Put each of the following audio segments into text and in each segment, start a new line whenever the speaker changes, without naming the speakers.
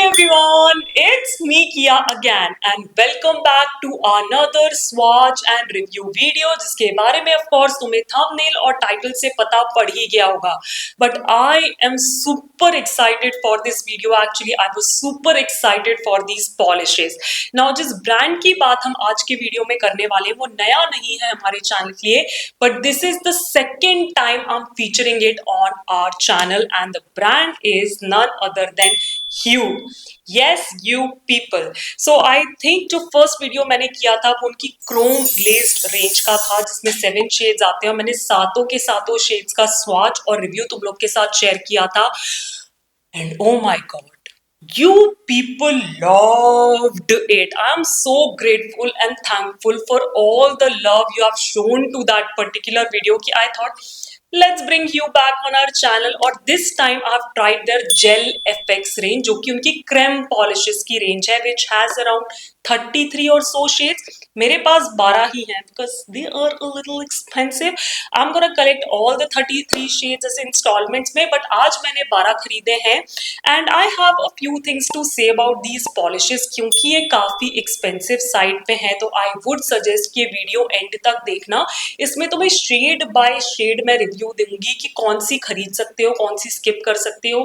everyone, it's me Kia again and welcome back to another swatch and review video जिसके बारे में of course तुम्हें thumbnail और title से पता पड़ ही गया होगा. But I am super excited for this video. Actually, I was super excited for these polishes. Now जिस brand की बात हम आज के वीडियो में करने वाले हैं वो नया नहीं है हमारे चैनल के लिए, but this is the second time I'm featuring it on our channel and the brand is none other than Hue. Yes, you people. So I think जो फर्स्ट वीडियो मैंने किया था वो उनकी क्रोम ग्लेज्ड रेंज का था जिसमें 7 shades आते हैं. मैंने सातों के सातों शेड्स का स्वॉच और रिव्यू तुम लोग के साथ शेयर किया था and oh my god, you people loved it. I am so grateful and thankful for all the love you have shown to that particular video कि I thought let's bring you back on our channel. और this time I've tried their Gel FX range जो कि उनकी creme polishes की range है which has around 33 or so shades. मेरे पास 12 ही हैं because they are a little expensive. I'm gonna collect all the 33 shades as installments में, but आज मैंने 12 खरीदे हैं and I have a few things to say about these polishes क्योंकि ये काफी expensive side पे है तो I would suggest कि ये वीडियो end तक देखना. इसमें तुम्हें shade by shade मैं रिव्यू दूंगी कि कौन सी खरीद सकते हो, कौन सी स्किप कर सकते हो.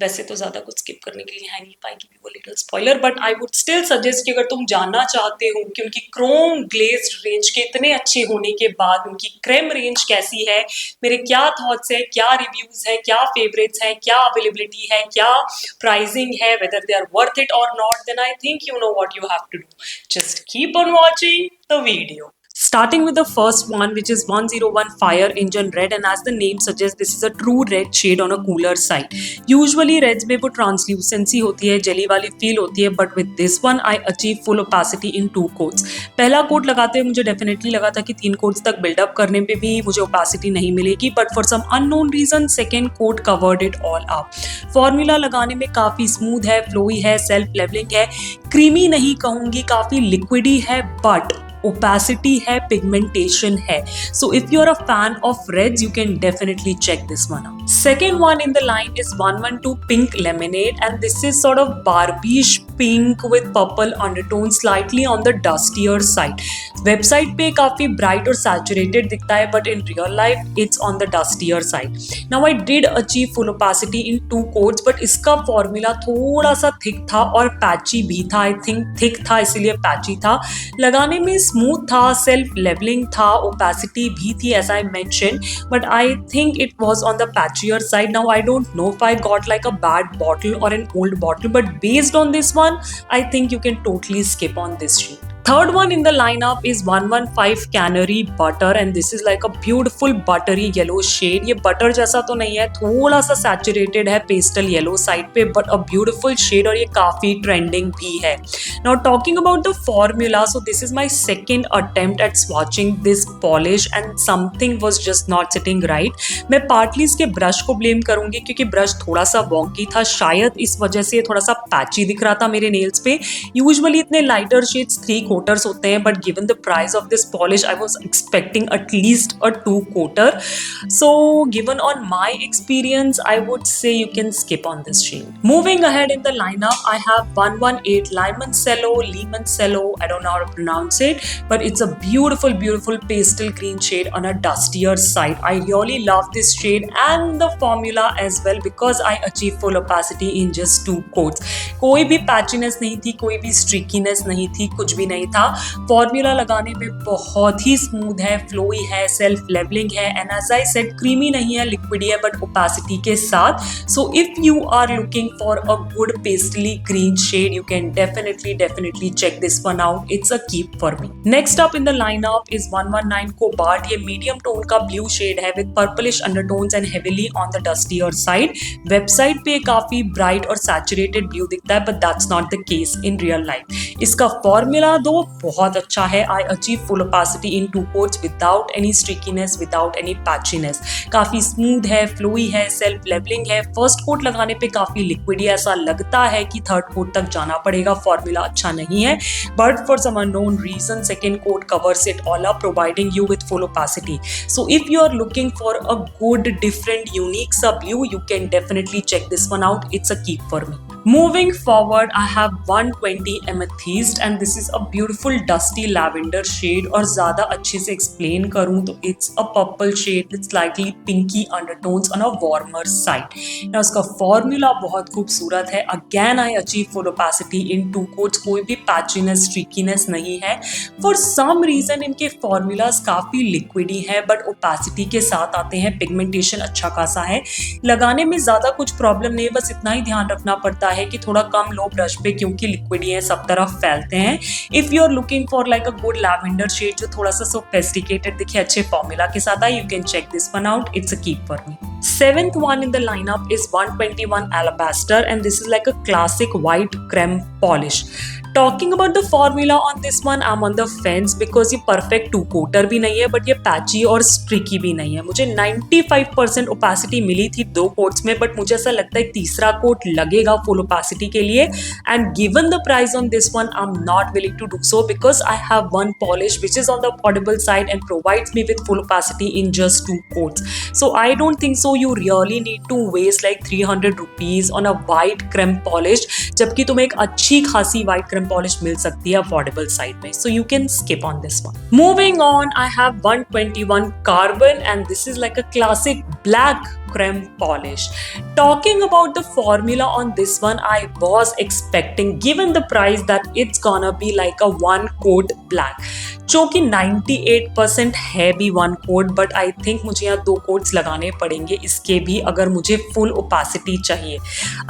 वैसे तो ज्यादा कुछ स्किप करने के लिए है नहीं, पाएगी भी वो little spoiler, but I would still suggest कि अगर तुम जानना चाहते हो कि उनकी क्रोम ग्लेज्ड रेंज के इतने अच्छे होने के बाद उनकी क्रेम रेंज कैसी है, मेरे क्या थॉट्स है, क्या रिव्यूज है, क्या फेवरेट्स है, क्या अवेलेबिलिटी है, क्या प्राइसिंग है, whether they are worth it और not, then I think you know what you have to do. Just keep on watching the video. Starting with the first one, which is 101 Fire Engine Red, and as the name suggests, this is a true red shade on a cooler side. Usually reds में वो translucency होती है, jelly वाली feel होती है, but with this one I achieve full opacity in 2 coats. पहला coat लगाते हुए मुझे definitely लगा था कि 3 कोट्स तक build-up करने पे भी मुझे opacity नहीं मिलेगी, but for some unknown reason second coat covered it all up. Formula लगाने में काफी स्मूथ है, फ्लोई है, सेल्फ लेवलिंग है, क्रीमी नहीं कहूंगी, काफी लिक्विडी है, बट opacity है, pigmentation है. So if you are a fan of reds, you can definitely check this one out. Second one in the line is 112 Pink Lemonade, and this is sort of Barbish pink with purple undertone, slightly on the dustier side. Website पे काफी bright और saturated दिखता है, but in real life it's on the dustier side. Now I did achieve full opacity in 2 coats, but इसका formula थोड़ा सा thick था और patchy भी था. I think thick था इसीलिए patchy था. लगाने में स्मूथ था, सेल्फ लेवलिंग था, ओपेसिटी भी थी as I mentioned, but I think it was on the patchier side. Now I don't know if I got like a bad bottle or an old bottle, but based on this one, I think you can totally skip on this shade. Third one in the lineup is 115 Canary Butter, and this is like a beautiful buttery yellow shade. ये butter जैसा तो नहीं है, थोड़ा सा saturated है pastel yellow side पे, but a beautiful shade और ये काफी trending भी है. Now talking about the formula, so this is my second attempt at swatching this polish and something was just not sitting right. मैं partly इसके brush को blame करूंगी क्योंकि brush थोड़ा सा wonky था, शायद इस वजह से थोड़ा सा patchy दिख रहा था मेरे nails पे. Usually इतने lighter shades 3 coaters होते हैं, but given the price of this polish I was expecting at least a 2 coater. So given on my experience, I would say you can skip on this shade. Moving ahead in the lineup, I have 118 Limoncello, I don't know how to pronounce it, but it's a beautiful pastel green shade on a dustier side. I really love this shade and the formula as well because I achieve full opacity in just 2 coats. कोई भी patchiness नहीं थी, कोई भी streakiness नहीं थी, कुछ भी नहीं था. फॉर्मूला लगाने में बहुत ही स्मूथ है, फ्लोई है, सेल्फ लेवलिंग है, and as I said creamy नहीं है, लिक्विड है, बट ओपेसिटी के साथ. So if you are looking for a good pastelly green shade, you can definitely check this one out. It's a keep for me. Next up in the lineup is 119 cobalt. ये medium tone का blue shade है with purplish undertones and heavily on the डस्टियर side. Website पे काफी bright और saturated blue दिखता है, but that's not the case in real life. इसका formula दो बहुत अच्छा है. I achieve full opacity in 2 coats without any streakiness, without any patchiness. काफी स्मूथ है, फ्लोई है, सेल्फ लेवलिंग है. फर्स्ट कोट लगाने पे काफी लिक्विड, ऐसा लगता है कि थर्ड कोट तक जाना पड़ेगा, फॉर्मूला अच्छा नहीं है, but for some unknown reason second coat covers it all up, providing you with full opacity. So if you are looking for a good different unique सा blue, you can definitely check this one out. It's a keep for me. Moving forward, I have 120 Amethyst and this is a beautiful dusty lavender shade और ज़्यादा अच्छे से explain करूँ तो it's a purple shade with slightly pinky undertones on a warmer side. Now उसका formula बहुत खूबसूरत है. Again I achieve full opacity in 2 coats. कोई भी patchiness, streakiness नहीं है. For some reason इनके formulas काफ़ी liquidy है but opacity के साथ आते हैं. Pigmentation अच्छा खासा है. लगाने में ज़्यादा कुछ प्रॉब्लम नहीं है, बस इतना ही ध्यान रखना पड़ता है कि थोड़ा कम लो ब्रश पे क्योंकि लिक्विड है सब तरफ फैलते हैं. If you are looking for like a good lavender shade जो थोड़ा सा सोफिस्टिकेटेड दिखे अच्छे फॉर्मूला के साथ है, you can check this one out. It's a keep for me. Seventh one in the lineup is 121 Alabaster and this is like a classic white creme polish. Talking about the formula on this one, I'm on the fence because ये perfect two coater भी नहीं है but ये patchy और streaky भी नहीं है. मुझे 95% opacity मिली थी 2 coats में but मुझे ऐसा लगता है तीसरा coat लगेगा full opacity के लिए and given the price on this one, I'm not willing to do so because I have one polish which is on the affordable side and provides me with full opacity in just 2 coats. So I don't think so you really need to waste like 300 rupees on a white creme polish जबकि तुम्हें एक अच्छी खासी white creme polish मिल सकती है affordable side में. So you can skip on this one. Moving on, I have 121 Carbon and this is like a classic black creme polish. Talking about the formula on this one, I was expecting given the price that it's gonna be like a 1 coat black जो कि 98% है भी 1 coat but I think मुझे यहाँ 2 quotes लगाने पड़ेंगे इसके भी अगर मुझे फुल ओपासिटी चाहिए.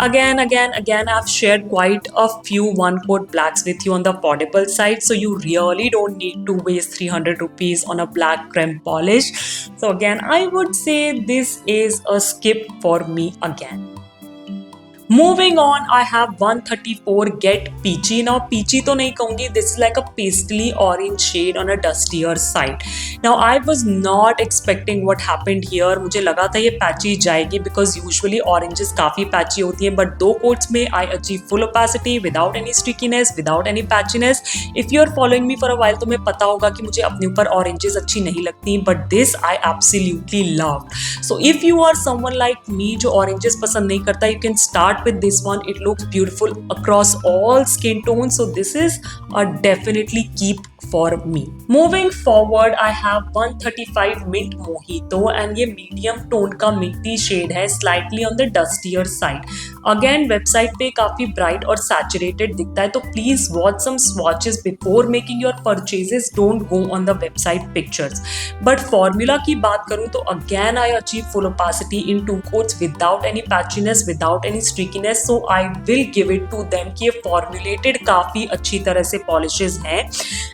Again I've shared quite a few 1 coat blacks with you on the affordable side, so you really don't need to waste 300 rupees on a black creme polish. So again I would say this is a skip for me again. Moving on, I have 134 Get Peachy. Now peachy तो नहीं कहूँगी, this is like a pastely orange shade on a dustier side. Now I was not expecting what happened here. मुझे लगा था ये patchy जाएगी because usually oranges काफ़ी patchy होती हैं but 2 coats में I achieve full opacity without any streakiness, without any patchiness. If you are following me for a while तो तुम्हें पता होगा कि मुझे अपने ऊपर oranges अच्छी नहीं लगती but this I absolutely love. So if you are someone like me जो oranges पसंद नहीं करता, you can start with this one. It looks beautiful across all skin tones, so this is a definitely keep for me. Moving forward, I have 135 Mint Mojito and ये medium tone का minty shade है, slightly on the dustier side. Again website पे काफी bright और saturated दिखता है तो please watch some swatches before making your purchases. Don't go on the website pictures. But formula की बात करूँ तो again I achieve full opacity in 2 coats without any patchiness, without any streakiness. So I will give it to them कि ये formulated काफी अच्छी तरह से polishes हैं.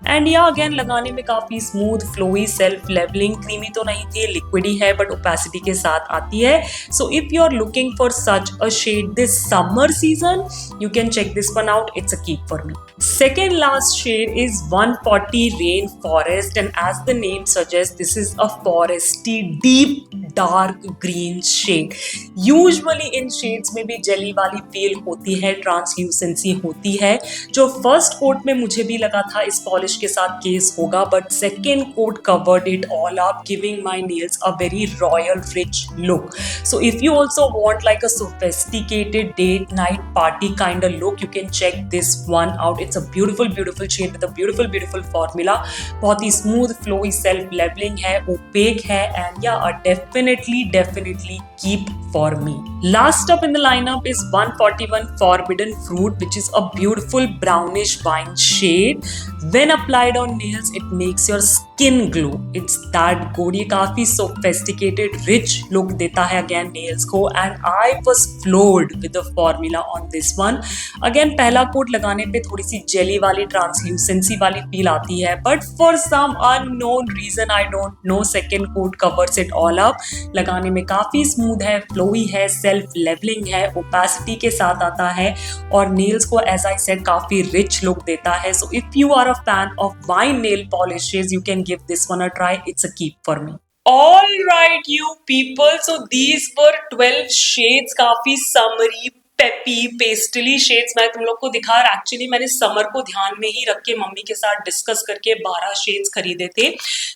एंड या अगेन लगाने में काफ़ी smooth flowy self levelling creamy तो नहीं थी, लिक्विडी है बट ओपेसिटी के साथ आती है. So if you are looking for such a shade this summer season you can check this one out. It's a keep for me. Second last shade is 140 Rainforest and as the name suggests this is a foresty deep dark green shade. Usually in shades में भी jelly वाली feel होती है, translucency होती है जो first coat में मुझे भी लगा था इस polish के साथ case होगा but second coat covered it all up giving my nails a very royal rich look. So if you also want like a sophisticated date night party kind of look you can check this one out. It's a beautiful shade with a beautiful formula. बहुत ही smooth flowy self leveling है, opaque है and yeah a definitely keep for me. Last up in the lineup is 141 Forbidden Fruit which is a beautiful brownish wine shade. When applied on nails it makes your skin glow. It's that good. ये काफी sophisticated rich look देता है again nails को and I was floored with the formula on this one. Again पहला coat लगाने पे थोड़ी सी jelly वाली translucency वाली feel आती है but for some unknown reason I don't know second coat covers it all up. लगाने में काफी smooth है, flowy है, self leveling है, opacity के साथ आता है और nails को as I said काफी rich look देता है. So if you are a fan of wine nail polishes you can give this one a try. It's a keep for me. All right you people, so these were 12 shades, काफी summary peppy पेस्टली shades मैं तुम लोग को दिखा। Actually मैंने summer को ध्यान में ही रख के मम्मी के साथ डिस्कस करके 12 शेड्स खरीदे थे।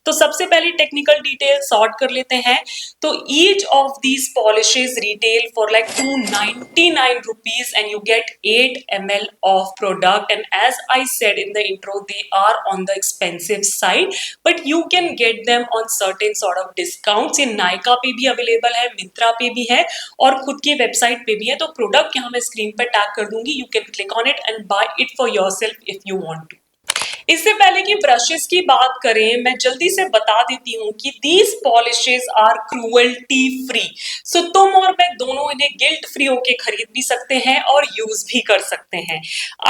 तो सबसे पहले टेक्निकल डिटेल सॉर्ट कर लेते हैं। तो each of these polishes retail for like 299 rupees and you get 8 ml of product, and as I said in the intro they are on the expensive side but you can get them on certain sort of discounts। ये नायका पे भी available है, मिंत्रा पे भी है और खुद की वेबसाइट पे भी है। तो प्रोडक्ट यहाँ मैं स्क्रीन पर टैग कर दूंगी, you can click on it and buy it for yourself if you want to. इससे पहले कि ब्रशेस की बात करें, मैं जल्दी से बता देती हूँ कि these polishes are cruelty free. So तुम और मैं दोनों इन्हें गिल्ट फ्री होके खरीद भी सकते हैं और यूज भी कर सकते हैं।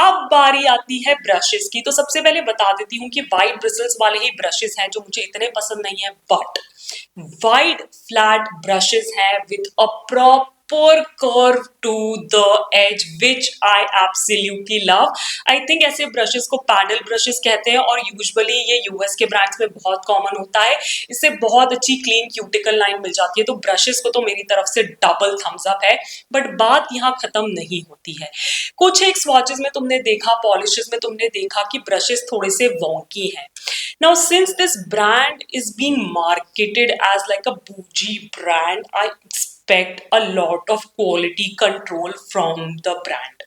अब बारी आती है ब्रशेस की। तो सबसे पहले बता देती हूँ कि वाइड ब्रिसल्स वाले ही ब्रशेस हैं जो मुझे इतने पसंद नहीं है, बट वाइड फ्लैट ब्रशेस हैं with a proper curve to the edge which I absolutely love। I think ऐसे ब्रशेस को पैडल ब्रशेस कहते हैं और यूजुअली ये यूएस के ब्रांड्स में बहुत कॉमन होता है। इससे बहुत अच्छी क्लीन क्यूटिकल लाइन मिल जाती है। तो ब्रशेस को तो मेरी तरफ से डबल थम्स अप है, बट बात यहाँ खत्म नहीं होती है। कुछ एक स्वॉचेस में तुमने देखा, पॉलिशेस में तुमने देखा कि ब्रशेस थोड़े से वॉन्की हैं। Now, since this brand is being marketed as like a bougie brand, I expect a lot of quality control from the brand.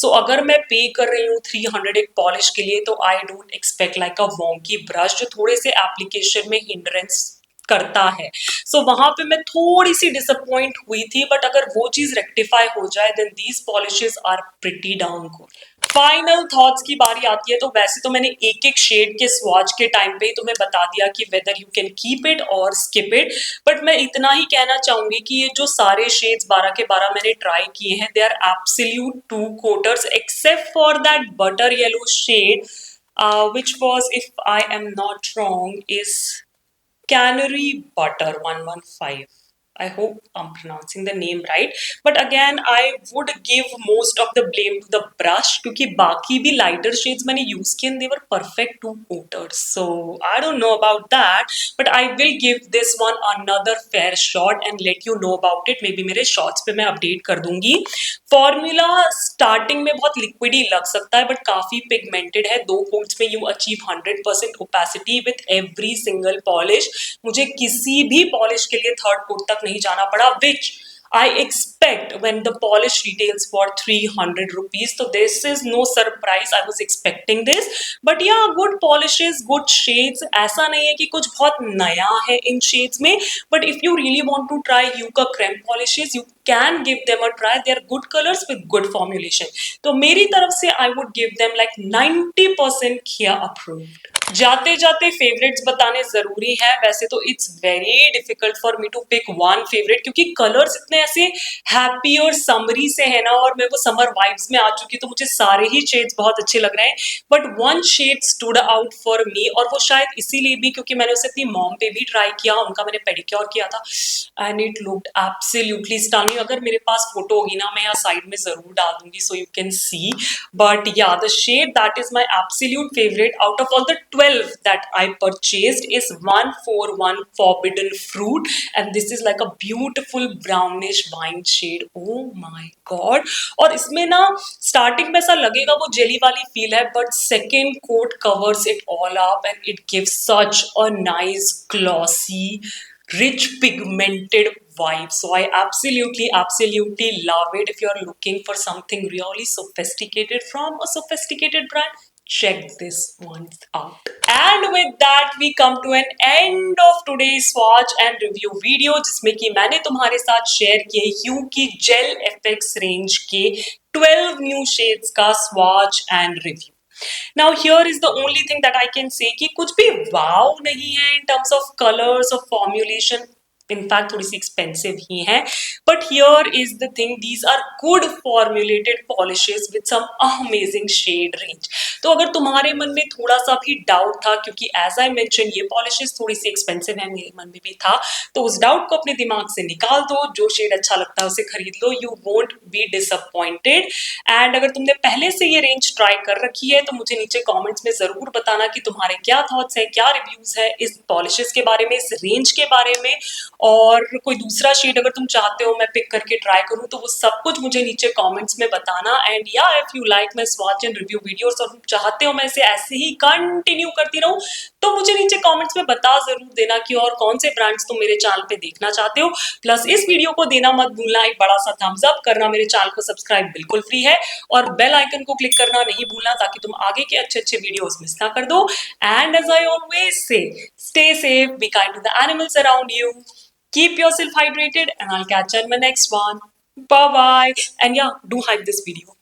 So अगर मैं पे कर रही हूँ 300 एक पॉलिश के लिए, तो I don't expect like a wonky brush जो थोड़े से एप्लीकेशन में हिंड्रेंस करता है। सो वहां पे मैं थोड़ी सी डिसअपॉइंट हुई थी, बट अगर वो चीज रेक्टिफाई हो जाए then these polishes are pretty down good. Final thoughts की बारी आती है। तो वैसे तो मैंने एक एक शेड के स्वॉच के टाइम पे ही तुम्हें बता दिया कि whether you can keep it और स्किप इट, बट मैं इतना ही कहना चाहूंगी कि ये जो सारे शेड्स 12 के 12 मैंने ट्राई किए हैं, they are absolute two coaters except for that butter yellow shade which was, if I am not wrong, is Canary Butter 115. I hope I'm pronouncing the name right. But again, I would give most of the blame to the brush क्योंकि बाकी भी lighter shades मैंने use किए and they were perfect two coaters. So I don't know about that, but I will give this one another fair shot and let you know about it. Maybe मेरे shorts पे मैं update कर दूंगी। Formula starting में बहुत liquidy लग सकता है, but काफी pigmented है। 2 coats में you achieve 100% opacity with every single polish। मुझे किसी भी पॉलिश के लिए थर्ड कोट तक नहीं जाना पड़ा, विच I expect when the polish retails for 300 rupees. So this is no surprise, I was expecting this. But yeah, good polishes, good shades। ऐसा नहीं है कि कुछ बहुत नया है इन shades में, but if you really want to try Yuka creme polishes, you can give them a try। They are good colors with good formulation। तो मेरी तरफ से I would give them like 90% Kia approved। जाते जाते favourites बताने जरूरी है। वैसे तो it's very difficult for me to pick one favourite क्योंकि कलर्स इतने ऐसे हैप्पी और समरी से है ना, और मैं वो समर वाइब्स में आ चुकी, तो मुझे सारे ही शेड्स बहुत अच्छे लग रहे हैं। But one shade stood out for me, और वो शायद इसीलिए भी क्योंकि मैंने उसे अपनी मॉम पे भी ट्राई किया, उनका मैंने पेडिक्योर किया था and it looked absolutely stunning. अगर मेरे पास फोटो होगी ना, मैं यहाँ साइड में जरूर डाल दूंगी so you can see. But yeah the shade that is my absolute favourite out of all the 12 that I purchased is 141 Forbidden Fruit, and this is like a beautiful brownish wine shade। Oh my god! और इसमें ना starting में ऐसा लगेगा वो jelly वाली feel है, but second coat covers it all up and it gives such a nice glossy rich pigmented vibe। So I absolutely love it। If you are looking for something really sophisticated from a sophisticated brand, check this one out। And with that we come to an end of today's swatch and review video, जिसमें कि मैंने तुम्हारे साथ share किए ह्यू की jail FX range के 12 new shades का swatch and review। Now here is the only thing that I can say कि कुछ भी वाव नहीं है in terms of colors or formulation। In fact थोड़ी सी एक्सपेंसिव ही है, but here is the thing, these are good formulated polishes with some amazing shade range. तो अगर तुम्हारे मन में थोड़ा सा भी डाउट था, क्योंकि एज आई मेंशन ये पॉलिशेस थोड़ी सी एक्सपेंसिव है, मेरे मन में भी था, तो उस डाउट को अपने दिमाग से निकाल दो, जो शेड अच्छा लगता है उसे खरीद लो, you won't be disappointed. And अगर तुमने पहले से ये रेंज ट्राई कर रखी है तो मुझे नीचे कमेंट्स में जरूर बताना कि तुम्हारे क्या थॉट्स है, क्या रिव्यूज है इस पॉलिशेस के बारे में, इस रेंज के बारे में। और कोई दूसरा शेड अगर तुम चाहते हो मैं पिक करके ट्राई करूं तो वो सब कुछ मुझे नीचे कमेंट्स में बताना। एंड या if you like my swatch and review videos और तुम चाहते हो मैं इसे ऐसे ही कंटिन्यू करती रहूं तो मुझे नीचे कमेंट्स में बता जरूर देना कि और कौन से ब्रांड्स तुम मेरे चैनल पे देखना चाहते हो। प्लस इस वीडियो को देना मत भूलना एक बड़ा सा थम्स अप करना, मेरे चैनल को सब्सक्राइब बिल्कुल फ्री है, और बेल आइकन को क्लिक करना नहीं भूलना ताकि तुम आगे के अच्छे अच्छे वीडियोस मिस ना कर दो। And as I always say, stay safe, be kind to the animals around you, keep yourself hydrated, and I'll catch you in my next one. Bye bye. And yeah, do hype this video.